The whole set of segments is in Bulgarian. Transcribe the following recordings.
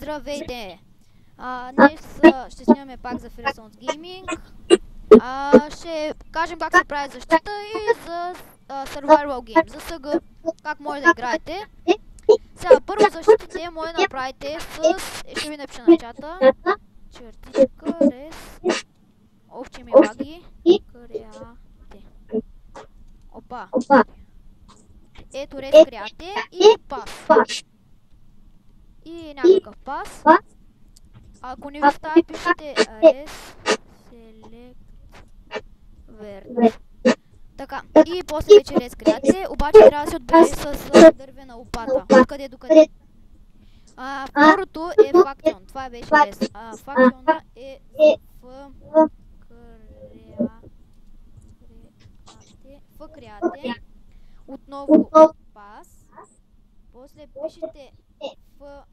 Здравейте! Днес ще снимаме пак за Freesons Gaming. Ще кажем как се прави защита и за Survival Game, за СГ, как може да играете. Сега, първо защитите може да направите с... ще ви напиша на чата. Чертичка, рез... Овче ми лаги. Креате. Опа. Ето рез креате и пас. И някакъв пас. Ако не ви става, пишете res select verde. Така, и после вече рез креате, обаче трябва да се отбележи с дървена лопата. Откъде до къде. Второто е фактион. Това беше рез. Фактиона е в креате. Отново пас. После пишете в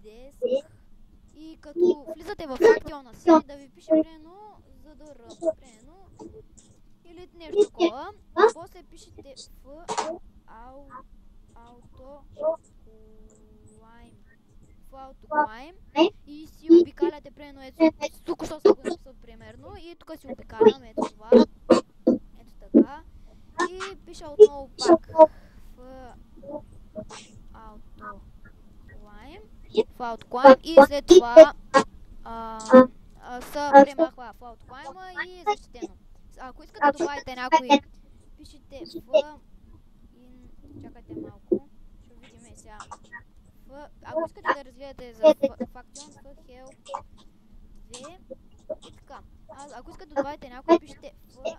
деск и като влизате в фактиона си, да ви пише примерно за да примерно или нещо такова. После пишете в AutoClimb и си обикаляте примерно ето тук, що са го написал примерно и тук си обикалям ето това. Ето така. И пиша отново пак в AutoClimb и след това се премахва в AutoClimb и е защитено. Ако искате да добавите някой, пишете в... Чакайте малко, ще видим сега. Ако искате да развиете за фактион в Help 2 и така. Ако искате да добавите някой, пишете в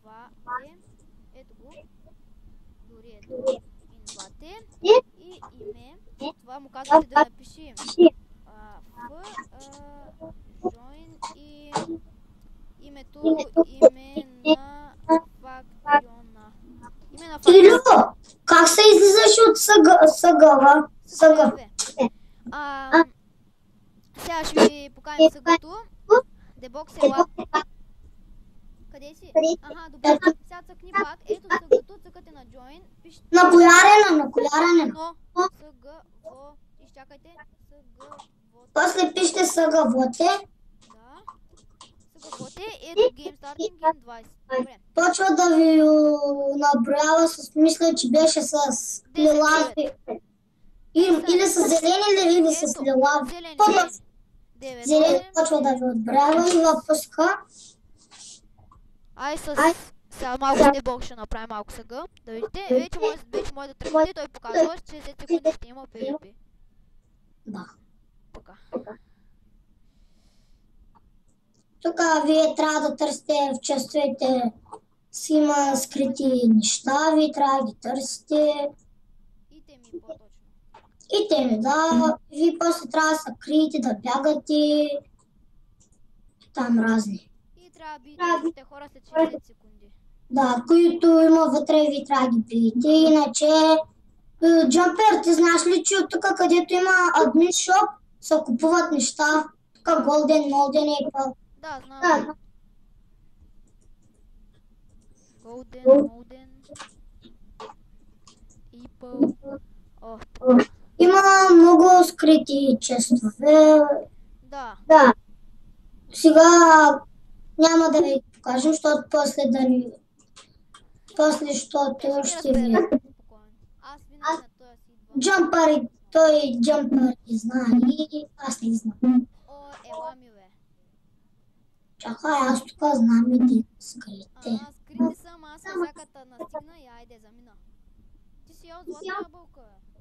Invate, ето го, дори ето Invate и име. Това му казвате да напиши в join и името, име на фактиона. Име на фактиона. Как се излизаш от съгъва? Сега ще ви поканим съгъто. Дебокс е лап. Къде си? Аха, добре. Сега цъкни пак. Ето съгъто, цъкате на join. На колярена. Но съгъво. Изчакайте. Съгъвоте. После пишете съгъвоте. Да. Съгъвоте. Ето Game Starting Game 20. Добре. Почва да ви наброява с... Мисля, че беше с лилави. Или с зелени или с лилави. Зелени почва да ви отброява и въпуска. Ай сега малко с дебок ще направим малко сега. Да видите, вече може да тръгнете, той показва, че 10 секунди ще има PvP. Да. Така. Тук вие трябва да търсите в честовете си има скрити неща, вие трябва да ги търсите. Итеми по-точно. Итеми, да. Вие после трябва да се криете, да бягате. Там разни. И трябва да биете хора след 60 секунди. Да, които има вътре, вие трябва да ги биете. Иначе, Джампер, ти знаеш ли, че от тук, където има админ шоп, се купуват неща. Тук Голден, Молден и какво. Да, знам. Голден, Ипъл. Има много скрити честове. Да. Сега няма да ви покажем, защото после да ни... После, защото ще ви... Аз винаги на този си идвам. Джампър, той Джампър ги знае и аз не знам. Ела ми бе. Чакай, аз тук знам един скрите. Скрити съм, аз всяката настигна и айде замина. Ти си ял златна ябълка бе.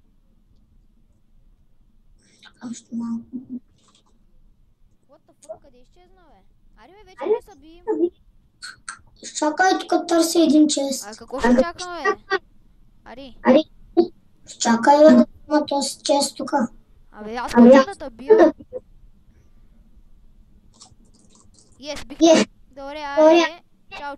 Още малко. What the fuck, къде изчезна бе? Ари бе, вече не са бием. Чакай, тук търся един чест. Какво ще чакаме бе? Ари. Чакай бе да има този чест тук. Абе, аз хочу да бия. Yes, бих. Добре, айде. Чао.